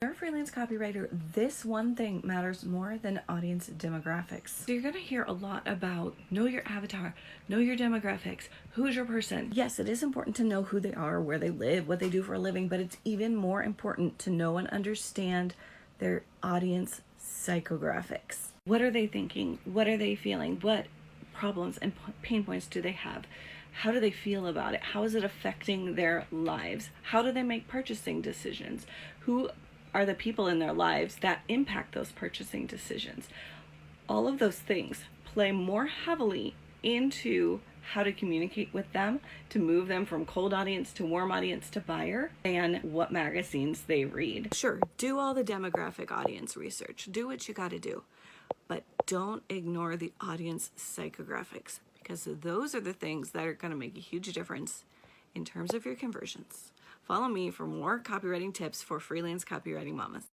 You're a freelance copywriter, this one thing matters more than audience demographics. So you're gonna hear a lot about know your avatar, know your demographics, who's your person. Yes, it is important to know who they are, where they live, what they do for a living, but it's even more important to know and understand their audience psychographics. What are they thinking? What are they feeling? What problems and pain points do they have? How do they feel about it? How is it affecting their lives? How do they make purchasing decisions? Who are the people in their lives that impact those purchasing decisions? All of those things play more heavily into how to communicate with them, to move them from cold audience to warm audience to buyer, and what magazines they read. Sure, do all the demographic audience research, do what you gotta do, but don't ignore the audience psychographics, because those are the things that are gonna make a huge difference in terms of your conversions. Follow me for more copywriting tips for freelance copywriting mamas.